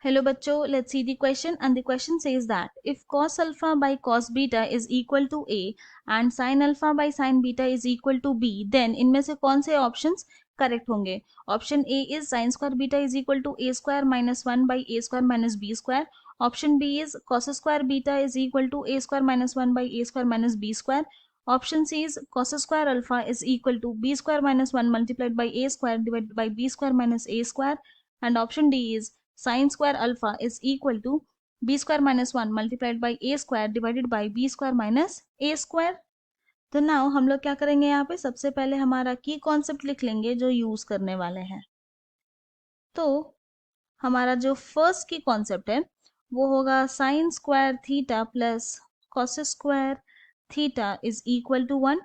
Hello bachcho, let's see the question, and the question says that if cos alpha by cos beta is equal to A and sin alpha by sin beta is equal to B, then इनमें से कौन से options correct होंगे? Option A is sin square beta is equal to A square minus 1 by A square minus B square. Option B is cos square beta is equal to A square minus 1 by A square minus B square. Option C is cos square alpha is equal to B square minus 1 multiplied by A square divided by B square minus A square. And option D is sin square alpha is equal to b square minus 1 multiplied by a square divided by b square minus a square. तो now हम लोग क्या करेंगे, यहाँ पे सबसे पहले हमारा की कॉन्सेप्ट लिख लेंगे जो यूज करने वाले हैं. तो हमारा जो फर्स्ट की कॉन्सेप्ट है वो होगा sine square theta plus cos square theta is equal to 1.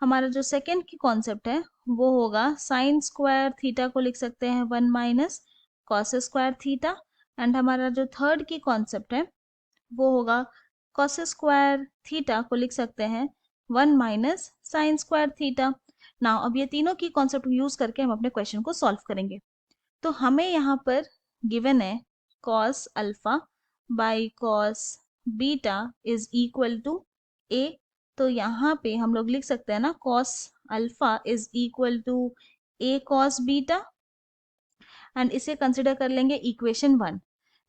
हमारा जो सेकेंड की कॉन्सेप्ट है वो होगा साइन स्क्वायर थीटा को लिख सकते हैं 1 minus cos square theta. And हमारा जो थर्ड की कॉन्सेप्ट है वो होगा कॉस स्क्वायर थीटा को लिख सकते हैं 1 minus sine square theta. Now अब ये तीनों की कॉन्सेप्ट यूज करके हम अपने क्वेश्चन को सॉल्व करेंगे. तो हमें यहाँ पर गिवन है cos alpha by cos beta is equal to a. तो यहाँ पे हम लोग लिख सकते हैं ना cos alpha is equal to a cos beta, and इसे कंसिडर कर लेंगे इक्वेशन 1.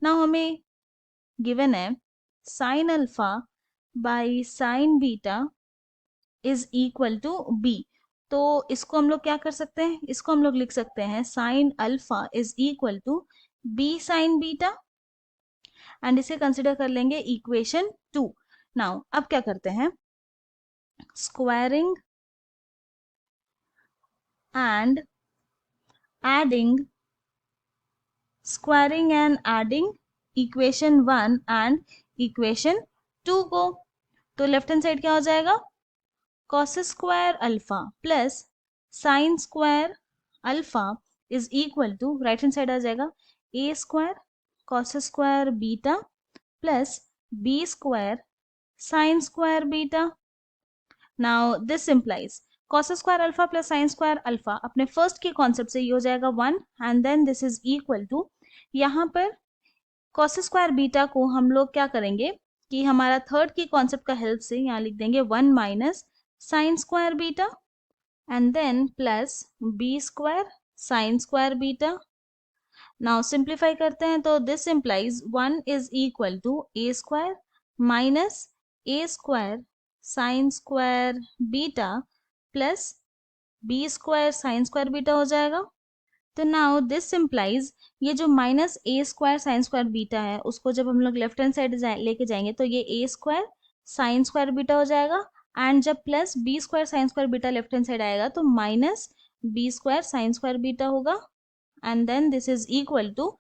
नाउ हमें गिवन है sine alpha by sine beta is equal to b. तो इसको हम लोग क्या कर सकते हैं, इसको हम लोग लिख सकते हैं sine alpha is equal to b sine beta, and इसे कंसिडर कर लेंगे इक्वेशन 2. नाउ अब क्या करते हैं, squaring and adding, squaring and adding equation 1 and equation 2 को. तो लेफ्ट हैंड साइड क्या हो जाएगा, cos square alpha plus sine square alpha is equal to, right hand side आ जाएगा a square cos square beta plus b square sine square beta. Now this implies cos square alpha plus sine square alpha अपने first के concept से ये हो जाएगा 1, and then this is equal to, यहाँ पर कॉस स्क्वायर बीटा को हम लोग क्या करेंगे कि हमारा थर्ड की कॉन्सेप्ट का हेल्प से यहाँ लिख देंगे 1 minus sine square beta and then plus b square sine square beta. Now simplify करते हैं तो this implies 1 is equal to a square minus A square sine square beta plus b square sine square beta हो जाएगा. तो now this implies ये जो minus ए square sine square beta है उसको जब हम लोग लेफ्ट हैंड साइड लेके जाएंगे तो ये a square sine square beta हो जाएगा, एंड जब plus b square sine square beta left hand side आएगा तो minus B square sine square beta होगा, and then this is equal to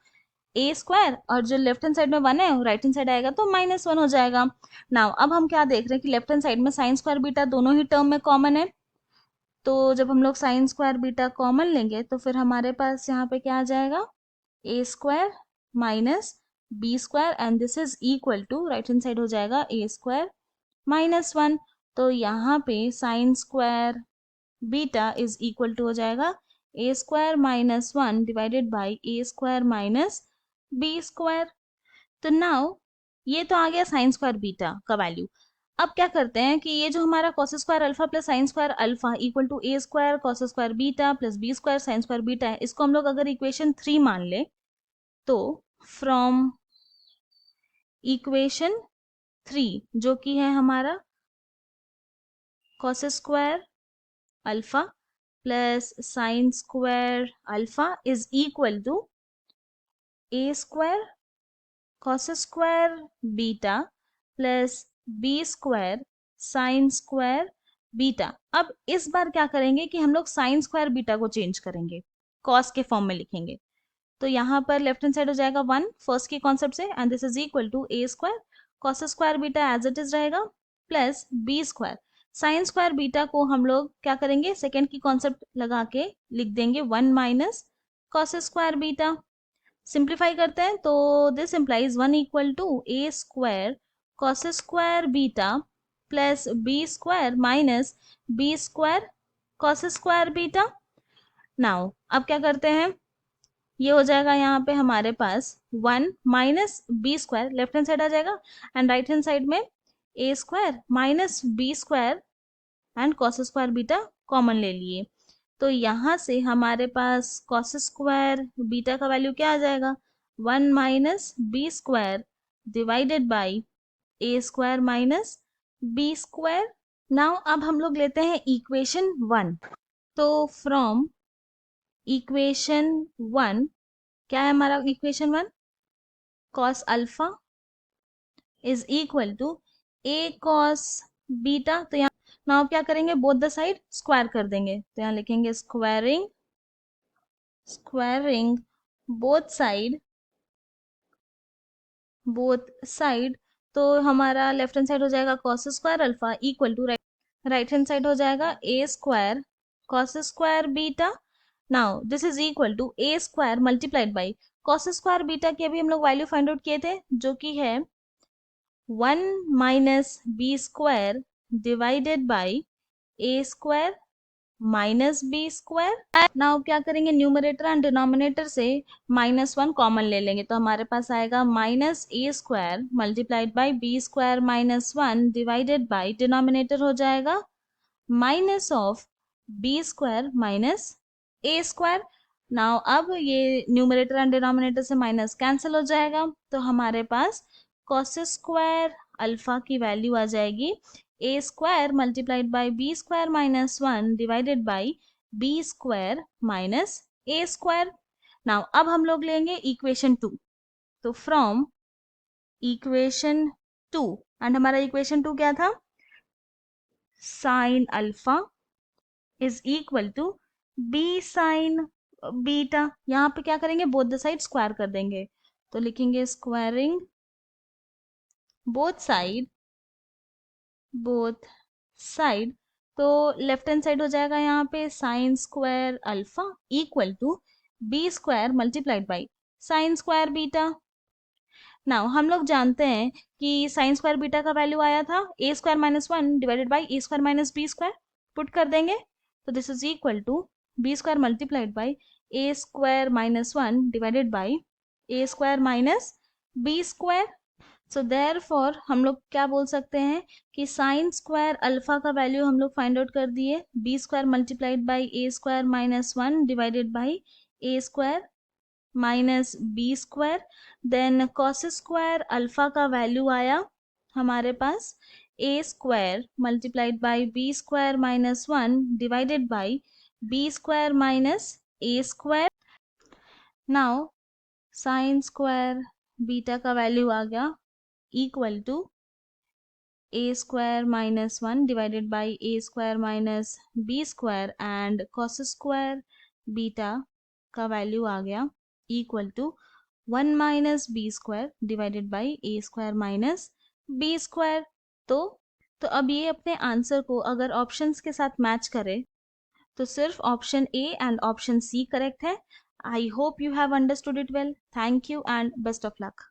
a square, और जो लेफ्ट हैंड साइड में 1 है राइट हैंड साइड आएगा तो -1 हो जाएगा. नाउ अब हम क्या देख रहे हैं कि लेफ्ट हैंड साइड में साइन स्क्वायर बीटा दोनों ही टर्म में कॉमन है. तो जब हम लोग साइन स्क्वायर बीटा कॉमन लेंगे तो फिर हमारे पास यहाँ पे क्या आ जाएगा, a square minus B square, and this is equal to, right hand side हो जाएगा ए स्क्वायर -1. तो यहाँ पे sine square beta is equal to हो जाएगा a square -1 divided by A square minus B square. तो नाउ ये तो आ गया साइन स्क्वायर बीटा का वैल्यू. अब क्या करते हैं कि ये जो हमारा cos square alpha plus sine square alpha equal to a square cos square beta plus b square sine square beta है, इसको हम लोग अगर इक्वेशन 3 मान ले तो फ्रॉम इक्वेशन 3 जो कि है हमारा cos square alpha plus sine square alpha is equal to a square cos square beta plus b square sine square beta. अब इस बार क्या करेंगे कि हम लोग साइन स्क्वायर बीटा को चेंज करेंगे, कॉस के फॉर्म में लिखेंगे. तो यहाँ पर लेफ्ट हैंड साइड हो जाएगा 1 फर्स्ट की कॉन्सेप्ट से, and this is equal to a square cos square beta as it is रहेगा plus b square sine square beta को हम लोग क्या करेंगे, सेकेंड की कॉन्सेप्ट लगा के लिख देंगे 1 minus cos square beta. Simplify करते हैं तो this implies 1 equal to a square cos square beta plus b square minus B square cos square beta. Now अब क्या करते हैं, ये हो जाएगा यहाँ पे हमारे पास 1 minus B square, left hand side आ जाएगा, एंड राइट हैंड साइड में a square minus B square and cos square beta common ले लिए। तो यहाँ से हमारे पास कॉस स्क्वायर बीटा का वैल्यू क्या आ जाएगा, 1 minus B square divided by A square minus B square. Now अब हम लोग लेते हैं इक्वेशन 1। तो फ्रॉम इक्वेशन 1, क्या है हमारा equation 1, cos alpha is equal to a cos beta. तो यहाँ नाउ क्या करेंगे, बोथ द साइड स्क्वायर कर देंगे, तो यहाँ लिखेंगे स्क्वायरिंग बोथ साइड। तो हमारा लेफ्ट हैंड साइड हो जाएगा cos square alpha equal to right hand side हो जाएगा a square cos square beta. Now this is equal to a square multiplied by cos square beta की अभी हम लोग वैल्यू फाइंड आउट किए थे, जो कि है 1 minus B square divided by A square minus B square. Now क्या करेंगे, न्यूमरेटर एंड डिनोमिनेटर से -1 कॉमन ले लेंगे, तो हमारे पास आएगा minus A square multiplied by B square -1 divided by denominator हो जाएगा minus of B square minus A square. Now अब ये न्यूमरेटर एंड डिनोमिनेटर से माइनस कैंसिल हो जाएगा, तो हमारे पास कॉस स्क्वायर अल्फा की वैल्यू आ जाएगी A square multiplied by B square -1 divided by B square minus A square. Now अब हम लोग लेंगे इक्वेशन 2। तो फ्रॉम इक्वेशन 2, एंड हमारा इक्वेशन 2 क्या था, sine alpha is equal to b sine beta. यहाँ पे क्या करेंगे, बोथ द साइड स्क्वायर कर देंगे, तो लिखेंगे स्क्वायरिंग बोथ साइड। तो लेफ्ट हैंड साइड हो जाएगा यहाँ पे sine square alpha equal to B square multiplied by sine square beta. Now हम लोग जानते हैं कि साइन स्क्वायर बीटा का वैल्यू आया था A square -1 divided by A square minus B square, put कर देंगे, तो this is equal to B square multiplied by A square -1 divided by A square minus B square. So therefore हम लोग क्या बोल सकते हैं कि साइन स्क्वायर अल्फा का वैल्यू हम लोग फाइंड आउट कर दिए, B square multiplied by A square -1 divided by A square minus B square. Then cos square alpha का वैल्यू आया हमारे पास A square multiplied by B square -1 divided by B square minus A square. Now sine square beta का value आ गया equal to a square -1 divided by A square minus B square, and cos square beta का value आ गया equal to 1 minus B square divided by A square minus B square. तो अब ये अपने आंसर को अगर ऑप्शंस के साथ मैच करे तो सिर्फ option A and option C correct है। I hope you have understood it well. Thank you and best of luck.